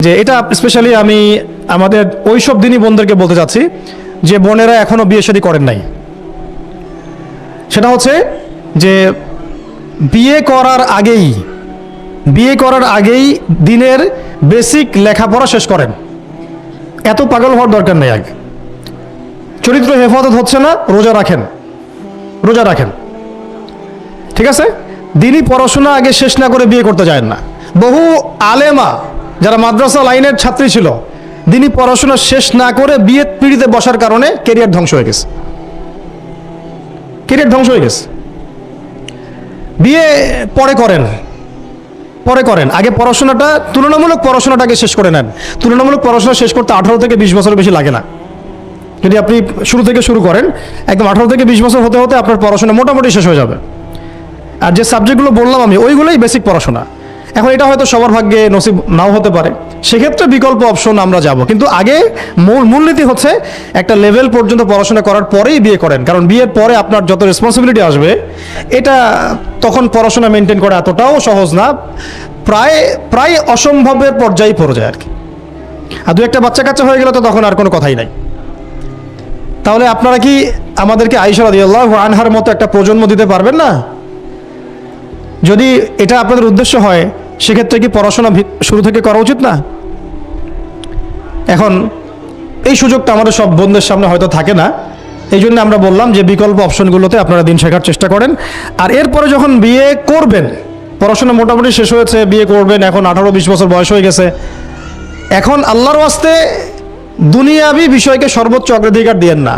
যে এটা স্পেশালি আমি আমাদের ওইসব দিনই বোনদেরকে বলতে চাচ্ছি যে বোনেরা এখনো বিয়ে শাদী করেন নাই। সেটা হচ্ছে যে বিয়ে করার আগেই দিনের বেসিক লেখাপড়া শেষ করেন। এত পাগল হওয়ার দরকার নেই। আগে চরিত্র হেফাজত হচ্ছে না, রোজা রাখেন, ঠিক আছে? দিনই পড়াশোনা আগে শেষ না করে বিয়ে করতে যায় না। বহু আলেমা যারা মাদ্রাসা লাইনের ছাত্রী ছিল, দিনই পড়াশোনা শেষ না করে বিয়ে পিড়িতে বসার কারণে কেরিয়ার ধ্বংস হয়ে গেছে। বিয়ে পরে করেন, আগে পড়াশোনাটা তুলনামূলক পড়াশোনাটাকে শেষ করে নেন। তুলনামূলক পড়াশোনা শেষ করতে 18 থেকে 20 বছর বেশি লাগে না। যদি আপনি শুরু থেকে শুরু করেন, একদম 18 থেকে 20 বছর হতে হতে আপনার পড়াশোনা মোটামুটি শেষ হয়ে যাবে। আর যে সাবজেক্টগুলো বললাম আমি, ওইগুলোই বেসিক পড়াশোনা। এখন এটা হয়তো সবার ভাগ্যে নসিব নাও হতে পারে, সেক্ষেত্রে বিকল্প অপশন আমরা যাব। কিন্তু আগে মূলনীতি হচ্ছে একটা লেভেল পর্যন্ত পড়াশোনা করার পরেই বিয়ে করেন। কারণ বিয়ের পরে আপনার যত রেসপন্সিবিলিটি আসবে, এটা তখন পড়াশোনা মেনটেন করা এতটাও সহজ না, প্রায় অসম্ভবের পর্যায়ে পড়ে যায় আর কি। আর দু একটা বাচ্চা কাচ্চা হয়ে গেলে তো তখন আর কোনো কথাই নাই। তাহলে আপনারা কি আমাদেরকে আয়েশা রাদিয়াল্লাহু আনহার মতো একটা প্রজন্ম দিতে পারবেন না? যদি এটা আপনাদের উদ্দেশ্য হয়, সেক্ষেত্রে কি পড়াশোনা শুরু থেকে করা উচিত না? এখন এই সুযোগটা আমাদের সব বোনদের সামনে হয়তো থাকে না, এই জন্য আমরা বললাম যে বিকল্প অপশনগুলোতে আপনারা দিন শেখার চেষ্টা করেন। আর এরপরে যখন বিয়ে করবেন, পড়াশোনা মোটামুটি শেষ হয়েছে, বিয়ে করবেন, এখন 18-20 বছর বয়স হয়ে গেছে, এখন আল্লাহর ওয়াস্তে দুনিয়াবি বিষয়কে সর্বোচ্চ অগ্রাধিকার দিয়েন না।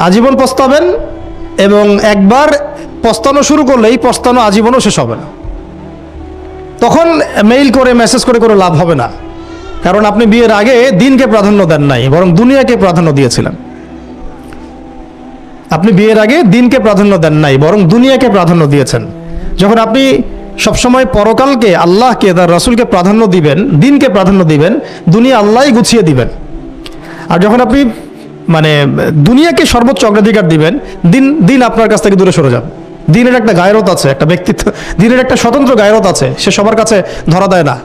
আজীবন পস্তাবেন, এবং একবার পস্তানো শুরু করলে এই পস্তানো আজীবনও শেষ হবে না। তখন মেইল করে মেসেজ করে লাভ হবে না, কারণ আপনি বিয়ের আগে দিনকে প্রাধান্য দেন নাই, বরং দুনিয়াকে প্রাধান্য দিয়েছিলেন। আপনি বিয়ের আগে দিনকে প্রাধান্য দেন নাই, বরং দুনিয়াকে প্রাধান্য দিয়েছেন। যখন আপনি সবসময় পরকালকে, আল্লাহকে, তার রাসূলকে প্রাধান্য দিবেন, দিনকে প্রাধান্য দিবেন, দুনিয়া আল্লাহই গুছিয়ে দিবেন। আর যখন আপনি দুনিয়াকে সর্বোচ্চ অগ্রাধিকার দিবেন, দিন আপনার কাছ থেকে দূরে সরে যাবে। দিনের একটা গায়রত আছে, একটা ব্যক্তিত্ব, দিনের একটা স্বতন্ত্র গায়রত আছে, সে সবার কাছে ধরা দেয় না।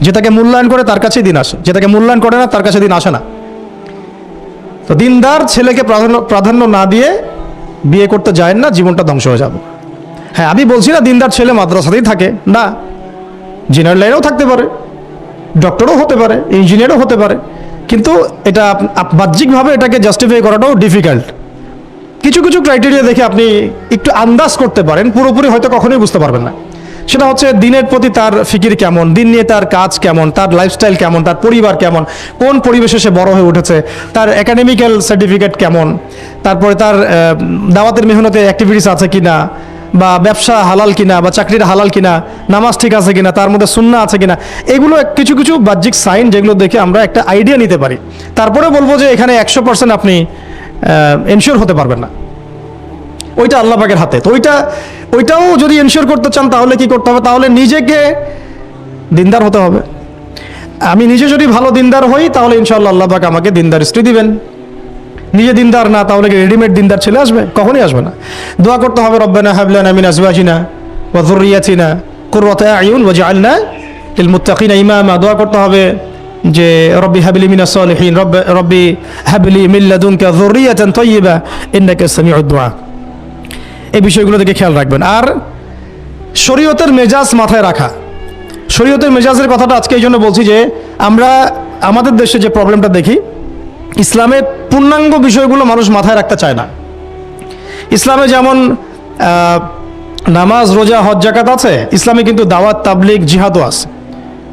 যেটাকে মূল্যায়ন করে তার কাছেই দিন আসে, যেটাকে মূল্যায়ন করে না তার কাছে দিন আসে না। তো দিনদার ছেলেকে প্রাধান্য না দিয়ে বিয়ে করতে যায় না, জীবনটা ধ্বংস হয়ে যাবে। হ্যাঁ, আমি বলছি না দিনদার ছেলে মাদ্রাসাতেই থাকে না, ইঞ্জিনিয়ার লাইনেও থাকতে পারে, ডক্টরও হতে পারে, ইঞ্জিনিয়ারও হতে পারে, কিন্তু এটা বাহ্যিকভাবে এটাকে জাস্টিফাই করাটাও ডিফিকাল্ট। কিছু ক্রাইটেরিয়া দেখে আপনি একটু আন্দাজ করতে পারেন, পুরোপুরি হয়তো কখনোই বুঝতে পারবেন না। সেটা হচ্ছে দিনের প্রতি তার ফিকির কেমন, দিন নিয়ে তার কাজ কেমন, তার লাইফস্টাইল কেমন, তার পরিবার কেমন, কোন পরিবেশে সে বড় হয়ে উঠেছে, তার একাডেমিক্যাল সার্টিফিকেট কেমন, তারপরে তার দাওয়াতের মেহনতে অ্যাক্টিভিটিস আছে কিনা, বা ব্যবসা হালাল কিনা, বা চাকরির হালাল কিনা, নামাজ ঠিক আছে কিনা, তার মধ্যে সুন্নাহ আছে কিনা। এগুলো কিছু বাহ্যিক সাইন, যেগুলো দেখে আমরা একটা আইডিয়া নিতে পারি। তারপরে বলবো যে এখানে 100% আপনি এনশিওর হতে পারবেন না, ওইটা আল্লাহ পাকের হাতে। তো ওইটাও যদি এনশিওর করতে চান, তাহলে কি করতে হবে? তাহলে নিজেকে দিনদার হতে হবে। আমি নিজে যদি ভালো দিনদার হই, তাহলে ইনশাআল্লাহ আল্লাহ পাক আমাকে দিনদার স্ত্রী দিবেন। নিজে দিনদার না, তাহলে কি রেডিমেড দিনদার ছেলে আসবে? কখনই আসবে না। দোয়া করতে হবে, রব্বানা হাব লানা মিন আজওয়াজিনা ওয়া যুররিয়াতিনা কুররাতা আয়ুন ওয়াজআলনা লিল মুত্তাকিনা ইমামা। দোয়া করতে হবে যে রব্বি হাবলি মিনাস সালিহিন, রব্বি হাবলি মিন লাদুনকা যুররিয়াতান তাইয়্যিবা ইন্নাকা সামিউদ দুআ। এই বিষয়গুলো থেকে খেয়াল রাখবেন। আর শরীয়তের মেজাজ মাথায় রাখা। শরীয়তের মেজাজের কথাটা আজকে এই জন্য বলছি যে আমরা আমাদের দেশে যে প্রবলেমটা দেখি, ইসলামের পূর্ণাঙ্গ বিষয়গুলো মানুষ মাথায় রাখতে চায় না। ইসলামে যেমন নামাজ, রোজা, হজ, যাকাত আছে, ইসলামে কিন্তু দাওয়াত, তাবলীগ, জিহাদও আছে,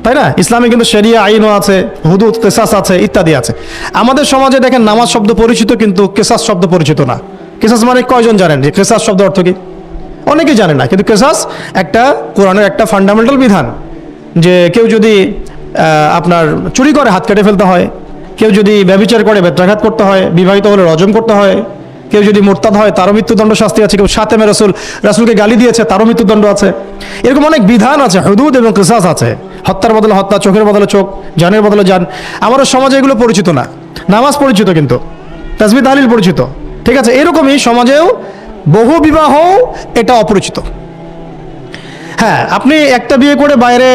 তাই না? ইসলামে কিন্তু শরিয়া আইনও আছে, হুদুদ, কিসাস আছে, ইত্যাদি আছে। আমাদের সমাজে দেখেন নামাজ শব্দ পরিচিত, কিন্তু কিসাস শব্দ পরিচিত না। কিসাস মানে কয়জন জানেন যে কিসাস শব্দ অর্থ কি? অনেকেই জানে না। কিন্তু কিসাস একটা কোরআনের একটা ফান্ডামেন্টাল বিধান, যে কেউ যদি আপনার চুরি করে হাত কেটে ফেলতে হয়, কেউ যদি ব্যভিচার করে বেত্রাঘাত করতে হয়, বিবাহিত হলে রজম করতে হয়, কেউ যদি মুরতাদ হয় তারও মৃত্যুদণ্ড শাস্তি আছে, কেউ শাতেমে রাসূলকে গালি দিয়েছে তারও মৃত্যুদণ্ড আছে। এরকম অনেক বিধান আছে, হুদুদ এবং কিসাস আছে। হত্যার বদলে হত্যা, চোখের বদলে চোখ, জানের বদলে জান। আমাদের সমাজে এগুলো পরিচিত না। নামাজ পরিচিত, কিন্তু তাসবিহ তাহলিল পরিচিত, ঠিক আছে? এরকমই সমাজেও বহু বিবাহ এটা অপরিচিত। হ্যাঁ, আপনি একটা বিয়ে করে বাইরে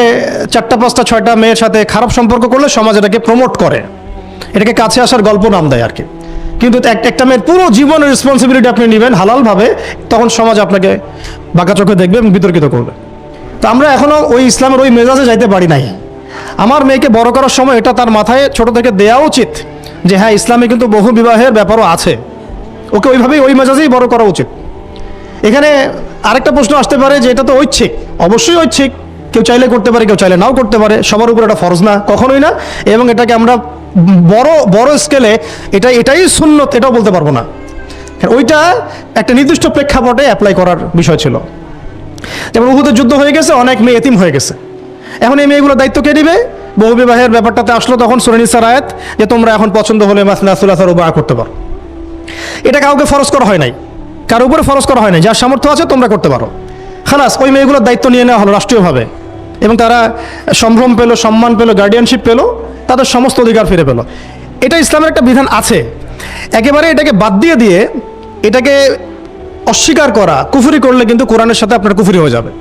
4টা 5টা 6টা মেয়ের সাথে খারাপ সম্পর্ক করলে সমাজ এটাকে প্রমোট করে, এটাকে কাছে আসার গল্প নাম দেয় আর কি। কিন্তু একটা মেয়ের পুরো জীবনের রেসপন্সিবিলিটি আপনি নেবেন হালালভাবে, তখন সমাজ আপনাকে বাঁকা চোখে দেখবে এবং বিতর্কিত করবে। তো আমরা এখনও ওই ইসলামের ওই মেজাজে যাইতে পারি নাই। আমার মেয়েকে বড় করার সময় এটা তার মাথায় ছোট থেকে দেওয়া উচিত যে হ্যাঁ, ইসলামে কিন্তু বহু বিবাহের ব্যাপারও আছে, ওকে ওইভাবেই ওই মেজাজেই বড় করা উচিত। এখানে আরেকটা প্রশ্ন আসতে পারে যে এটা তো ঐচ্ছিক। অবশ্যই ঐচ্ছিক, কেউ চাইলে করতে পারে, কেউ চাইলে নাও করতে পারে, সবার উপর এটা ফরজ না, কখনোই না। এবং এটাকে আমরা বড় স্কেলে এটাই সুন্নত এটাও বলতে পারবো না। ওইটা একটা নির্দিষ্ট প্রেক্ষাপটে অ্যাপ্লাই করার বিষয় ছিল। যেমন উহুদের যুদ্ধ হয়ে গেছে, অনেক মেয়ে এতিম হয়ে গেছে, এখন এই মেয়েগুলোর দায়িত্ব কে নেবে? বহু বিবাহের ব্যাপারটাতে আসলো তখন সূরা নিসার আয়াত যে তোমরা এখন পছন্দ হলে মাসনা সুলাসা রুবা করতে পারো। এটা কাউকে ফরজ করা হয় নাই, কারোর উপরে ফরজ করা হয় নাই, যার সামর্থ্য আছে তোমরা করতে পারো। খালাস, ওই মেয়েগুলোর দায়িত্ব নিয়ে নেওয়া হলো রাষ্ট্রীয়ভাবে, এবং তারা সম্ভ্রম পেলো, সম্মান পেলো, গার্ডিয়ানশিপ পেলো, তাদের সমস্ত অধিকার ফিরে পেলো। এটা ইসলামের একটা বিধান আছে। একেবারে এটাকে বাদ দিয়ে এটাকে অস্বীকার করা, কুফরি করলে কিন্তু কোরআনের সাথে আপনার কুফরি হয়ে যাবে।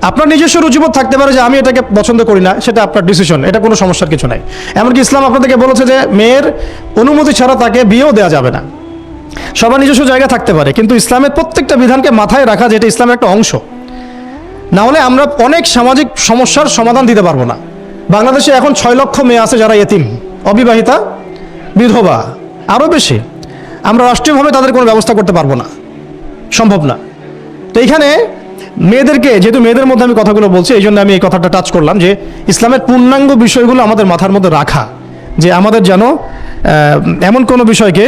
আপনার নিজস্ব রুচিবোধ থাকতে পারে যে আমি এটাকে পছন্দ করি না, সেটা আপনার ডিসিশন, এটা কোনো সমস্যার কিছু নাই। এমনকি ইসলাম আপনাদেরকে বলেছে যে মেয়ের অনুমতি ছাড়া তাকে বিয়েও দেওয়া যাবে না। সবার নিজস্ব জায়গা থাকতে পারে, কিন্তু ইসলামের প্রত্যেকটা বিধানকে মাথায় রাখা যেটা ইসলামের একটা অংশ। না হলে আমরা অনেক সামাজিক সমস্যার সমাধান দিতে পারবো না। বাংলাদেশে এখন 6 লক্ষ মেয়ে আছে যারা এতিম, অবিবাহিতা, বিধবা, আরও বেশি। আমরা রাষ্ট্রীয়ভাবে তাদের কোনো ব্যবস্থা করতে পারবো না, সম্ভব না। তো এইখানে মেয়েদেরকে, যেহেতু মেয়েদের মধ্যে আমি কথাগুলো বলছি, এই জন্য আমি এই কথাটা টাচ করলাম যে ইসলামের পূর্ণাঙ্গ বিষয়গুলো আমাদের মাথার মধ্যে রাখা, যে আমাদের যেন এমন কোনো বিষয়কে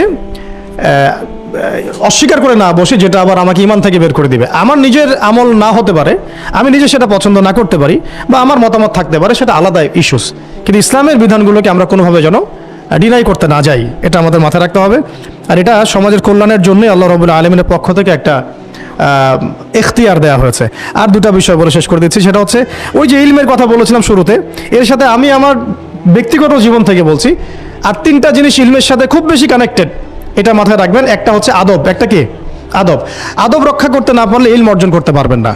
অস্বীকার করে না বসে যেটা আবার আমাকে ইমান থেকে বের করে দিবে। আমার নিজের আমল না হতে পারে, আমি নিজে সেটা পছন্দ না করতে পারি, বা আমার মতামত থাকতে পারে, সেটা আলাদা ইস্যুস। কিন্তু ইসলামের বিধানগুলোকে আমরা কোনোভাবে যেন ডিনাই করতে না যাই, এটা আমাদের মাথায় রাখতে হবে। আর এটা সমাজের কল্যাণের জন্যই আল্লাহ রাব্বুল আলামিনের পক্ষ থেকে একটা এখতিয়ার দেওয়া হয়েছে। আর দুটা বিষয় বলে শেষ করে দিচ্ছি, সেটা হচ্ছে ওই যে ইলমের কথা বলেছিলাম শুরুতে, এর সাথে আমি আমার ব্যক্তিগত জীবন থেকে বলছি আর 3টা জিনিস ইলমের সাথে খুব বেশি কানেক্টেড, এটা মাথায় রাখবেন। একটা হচ্ছে আদব। একটা কি? আদব। আদব রক্ষা করতে না পারলে ইলম অর্জন করতে পারবেন না।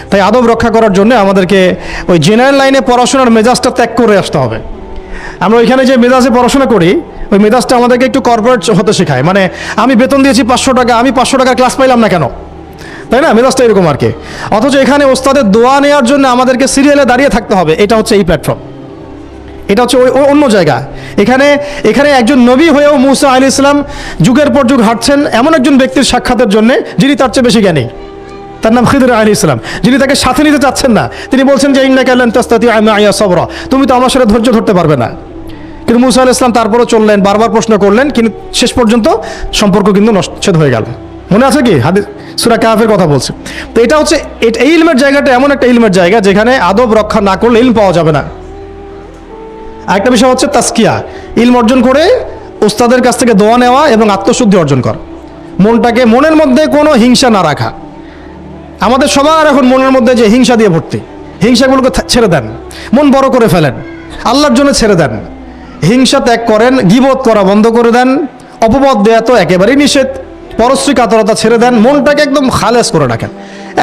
তাই আদব রক্ষা করার জন্য আমাদেরকে ওই জেনারেল লাইনে পড়াশোনার মেজাজটা ত্যাগ করে আসতে হবে। আমরা ওইখানে যে মেজাজে পড়াশোনা করি, ওই মেজাজটা আমাদেরকে একটু কর্পোরেট হতে শেখায়। মানে আমি বেতন দিয়েছি 500 টাকা, আমি 500 টাকার ক্লাস পাইলাম না কেন, তাই না? মেজাজটা এরকম আর কি। অথচ এখানে ওস্তাদের দোয়া নেওয়ার জন্য আমাদেরকে সিরিয়ালে দাঁড়িয়ে থাকতে হবে। এটা হচ্ছে এই প্ল্যাটফর্ম, এটা হচ্ছে ওই অন্য জায়গা। এখানে একজন নবী হয়েও মুসা আলাইহিস সালাম যুগের পর যুগ হাঁটছেন এমন একজন ব্যক্তির সাক্ষাতের জন্য যিনি তার চেয়ে বেশি জ্ঞানী। তার নাম খিদর আলাইহিস সালাম, যিনি তাকে সাথে নিতে চাচ্ছেন না। তিনি বলছেন যে ইন্নাকা লান তাস্তাতিআ মাইয়া সাবরা, তুমি তো আমার সাথে ধৈর্য ধরতে পারবে না। কিন্তু মুসা আলাইহিস সালাম তারপরও চললেন, বারবার প্রশ্ন করলেন, কিন্তু শেষ পর্যন্ত সম্পর্ক কিন্তু নষ্ট হয়ে গেল। মনে আছে কি হাদিস সূরা কাহফের কথা বলছে। তো এটা হচ্ছে এই ইলমের জায়গাটা এমন একটা ইলমের জায়গা যেখানে আদব রক্ষা না করলে ইলম পাওয়া যাবে না। আরেকটা বিষয় হচ্ছে তাসকিয়া, ইলম অর্জন করে ওস্তাদের কাছ থেকে দোয়া নেওয়া এবং আত্মশুদ্ধি অর্জন করা। মনের মধ্যে কোনো হিংসা না রাখা। আমাদের সবার এখন মনের মধ্যে যে হিংসা দিয়ে ভর্তি, হিংসাগুলোকে ছেড়ে দেন, মন বড় করে ফেলেন, আল্লাহর জন্য ছেড়ে দেন, হিংসা ত্যাগ করেন, গীবত করা বন্ধ করে দেন, অপবাদ দেয়া তো একেবারেই নিষেধ, পরশ্রী কাতরতা ছেড়ে দেন, মনটাকে একদম খালেস করে রাখেন।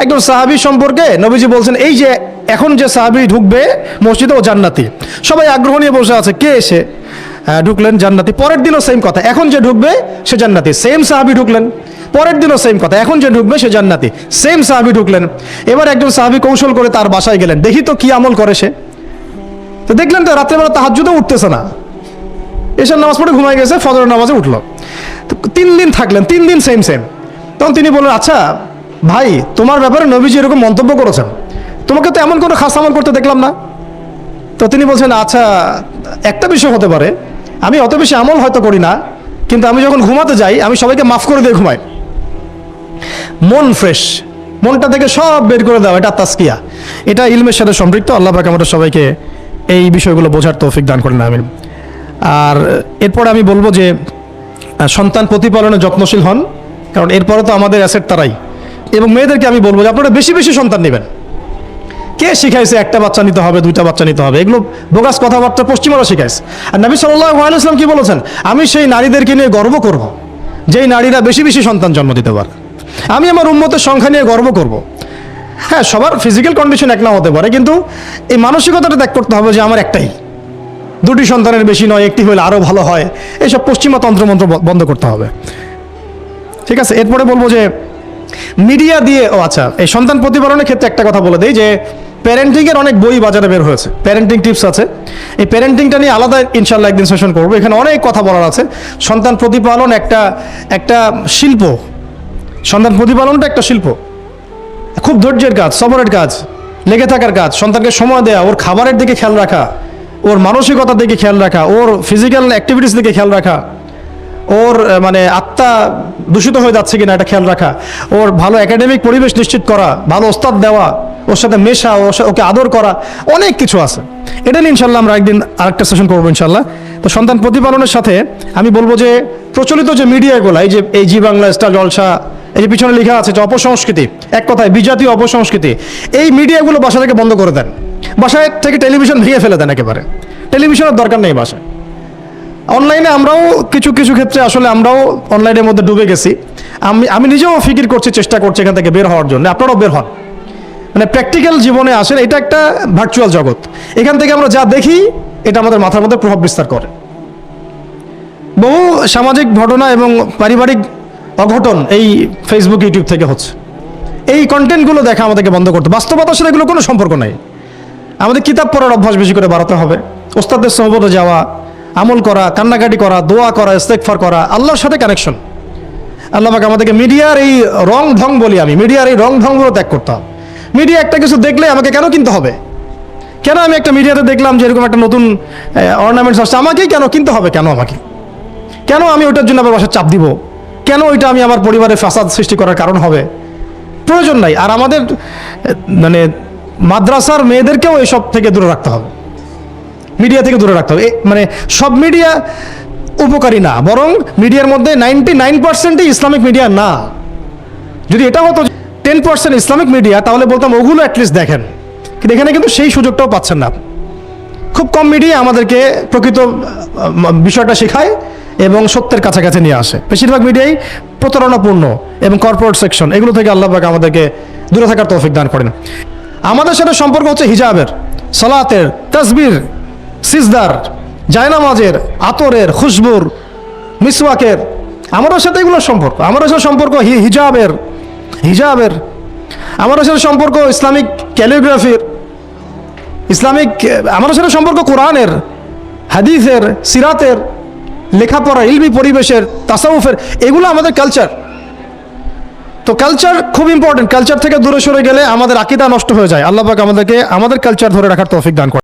একজন সাহাবী সম্পর্কে নবীজি বলছেন, এই যে এখন যে সাহাবী ঢুকবে মসজিদে ও জান্নাতি। সবাই আগ্রহ নিয়ে বসে আছে, কে এসে ঢুকলেন? জান্নাতি। পরের দিনও সেম কথা, এখন যে ঢুকবে সে জান্নাতি। সেম সাহাবী ঢুকলেন, পরের দিনও সেম কথা, এখন যে ঢুকবে সে জান্নাতি। সেম সাহাবী ঢুকলেন। এবার একজন সাহাবী কৌশল করে তার বাসায় গেলেন, দেখি তো কি আমল করে সে। তো দেখলেন তো রাত্রেবেলা তাহাজ্জুদও উঠতেছে না, এশার নামাজ পড়ে ঘুমাই গেছে, ফজরের নামাজে উঠলো। তো 3 দিন থাকলেন, 3 দিন সেম। তখন তিনি বললেন, আচ্ছা ভাই, তোমার ব্যাপারে নবীজি এরকম মন্তব্য করেছেন, তোমাকে তো এমন কোনো খাস আমল করতে দেখলাম না। তো তিনি বলছেন, আচ্ছা একটা বিষয় হতে পারে, আমি অত বেশি আমল হয়তো করি না, কিন্তু আমি যখন ঘুমাতে যাই আমি সবাইকে মাফ করে দিয়ে ঘুমাই। মন ফ্রেশ, মনটা থেকে সব বের করে দাও, এটা তাসকিয়া, এটা ইলমের সাথে সম্পৃক্ত। আল্লাহ পাক আমাদের সবাইকে এই বিষয়গুলো বোঝার তৌফিক দান করেন, আমিন। আর এরপর আমি বলবো যে সন্তান প্রতিপালনে যত্নশীল হন, কারণ এরপরে তো আমাদের অ্যাসেট তারাই। এবং মেয়েদেরকে আমি বলবো যে আপনারা বেশি বেশি সন্তান নেবেন। কে শিখাইছে একটা বাচ্চা নিতে হবে, 2টা বাচ্চা নিতে হবে? এগুলো বোগাস কথাবার্তা পশ্চিমারা শিখাইছে। আর নবী সাল্লাল্লাহু আলাইহি ওয়াসাল্লাম কি বলেছেন? আমি সেই নারীদেরকে নিয়ে গর্ব করব যেই নারীরা বেশি বেশি সন্তান জন্ম দিতে পারে। আমি আমার উম্মতের সংখ্যা নিয়ে গর্ব করব। হ্যাঁ, সবার ফিজিক্যাল কন্ডিশন এক না হতে পারে, কিন্তু এই মানসিকতাটা ত্যাগ করতে হবে যে আমার একটাই, দুটি সন্তানের বেশি নয়, একটি হলে আরও ভালো হয়। এইসব পশ্চিমা তন্ত্রমন্ত্র বন্ধ করতে হবে। ঠিক আছে, এরপরে বলবো যে মিডিয়া দিয়ে, আচ্ছা, এই সন্তান প্রতিপালনের ক্ষেত্রে একটা কথা বলে দেই যে প্যারেন্টিংয়ের অনেক বই বাজারে বের হয়েছে, প্যারেন্টিং টিপস আছে। এই প্যারেন্টিংটা নিয়ে আলাদা ইনশাল্লাহ একদিন সেশন করবো, এখানে অনেক কথা বলার আছে। সন্তান প্রতিপালন একটা শিল্প, সন্তান প্রতিপালনটা একটা শিল্প, খুব ধৈর্যের কাজ, সবরের কাজ, লেগে থাকার কাজ। সন্তানকে সময় দেওয়া, ওর খাবারের দিকে খেয়াল রাখা, ওর মানসিকতার দিকে খেয়াল রাখা, ওর ফিজিক্যাল অ্যাক্টিভিটিস দিকে খেয়াল রাখা, ওর মানে আত্মা দূষিত হয়ে যাচ্ছে কিনা এটা খেয়াল রাখা, ওর ভালো একাডেমিক পরিবেশ নিশ্চিত করা, ভালো ওস্তাদ দেওয়া, ওর সাথে মেশা, ওকে আদর করা, অনেক কিছু আছে। এটা নিয়ে ইনশাল্লাহ আমরা একদিন আরেকটা সেশন করবো ইনশাল্লাহ। তো সন্তান প্রতিপালনের সাথে আমি বলবো যে প্রচলিত যে মিডিয়াগুলো, এই জি বাংলা, স্টার জলসা, এই যে পিছনে লেখা আছে যে অপসংস্কৃতি, এক কথায় বিজাতীয় অপসংস্কৃতি, এই মিডিয়াগুলো বাসা থেকে বন্ধ করে দেন। বাসায় থেকে টেলিভিশন ভেঙে ফেলে দেন একেবারে, টেলিভিশনের দরকার নেই বাসায়। অনলাইনে আমরাও কিছু কিছু ক্ষেত্রে আসলে আমরাও অনলাইনের মধ্যে ডুবে গেছি। আমি নিজেও ফিকির করছি, চেষ্টা করছি এখান থেকে বের হওয়ার জন্য। আপনারাও বের হন, মানে প্র্যাকটিক্যাল জীবনে আসেন। এটা একটা ভার্চুয়াল জগৎ, এখান থেকে আমরা যা দেখি এটা আমাদের মাথার মধ্যে প্রভাব বিস্তার করে। বহু সামাজিক ঘটনা এবং পারিবারিক অঘটন এই ফেসবুক, ইউটিউব থেকে হচ্ছে। এই কন্টেন্টগুলো দেখা আমাদেরকে বন্ধ করতে, বাস্তবতার সাথে এগুলো কোনো সম্পর্ক নাই। আমাদের কিতাব পড়ার অভ্যাস বেশি করে বাড়াতে হবে, ওস্তাদের সহবতে যাওয়া, আমল করা, কান্নাকাটি করা, দোয়া করা, ইস্তেগফার করা, আল্লাহর সাথে কানেকশন। আল্লাহ পাক আমাদেরকে মিডিয়ার এই রং ঢং বলি আমি, মিডিয়ার এই রং ঢংগুলো ত্যাগ করতে হবে। মিডিয়া একটা কিছু দেখলে আমাকে কেন কিনতে হবে? কেন আমি একটা মিডিয়াতে দেখলাম যে এরকম একটা নতুন অর্নামেন্টস আসছে, আমাকেই কেন কিনতে হবে? কেন আমাকে, কেন আমি ওইটার জন্য আবার বাসায় চাপ দিব? কেন ওইটা আমি আমার পরিবারে ফাসাদ সৃষ্টি করার কারণ হবে? প্রয়োজন নাই। আর আমাদের মানে মাদ্রাসার মেয়েদেরকেও এসব থেকে দূরে রাখতে হবে, মিডিয়া থেকে দূরে রাখতে হবে। মানে সব মিডিয়া উপকারী না, বরং মিডিয়ার মধ্যে 99%ই ইসলামিক মিডিয়া না। যদি এটা হতো 10% ইসলামিক মিডিয়া, তাহলে বলতাম ওগুলো অ্যাটলিস্ট দেখেন, কিন্তু এখানে কিন্তু সেই সুযোগটাও পাচ্ছেন না। খুব কম মিডিয়া আমাদেরকে প্রকৃত বিষয়টা শেখায় এবং সত্যের কাছাকাছি নিয়ে আসে। বেশিরভাগ মিডিয়াই প্রতারণাপূর্ণ এবং কর্পোরেট সেকশন, এগুলো থেকে আল্লাহ পাক আমাদেরকে দূরে থাকার তৌফিক দান করেন। আমাদের সাথে সম্পর্ক হচ্ছে হিজাবের, সালাতের, তাসবির, সিজদার, জায়নামাজের, আতরের, খুশবুর, মিসওয়াকের, আমাদের সাথে এগুলোর সম্পর্ক। আমাদের সাথে সম্পর্ক হিজাবের, আমাদের সাথে সম্পর্ক ইসলামিক ক্যালিগ্রাফির, ইসলামিক, আমাদের সাথে সম্পর্ক কোরআনের, হাদিসের, সিরাতের, লেখাপড়া, ইলমি পরিবেশের, তাসাউফের, এগুলো আমাদের কালচার। তো কালচার খুব ইম্পর্টেন্ট। কালচার থেকে দূরে সরে গেলে আমাদের আকীদা নষ্ট হয়ে যায়। আল্লাহ পাক আমাদেরকে আমাদের কালচার ধরে রাখার তৌফিক দান করেন।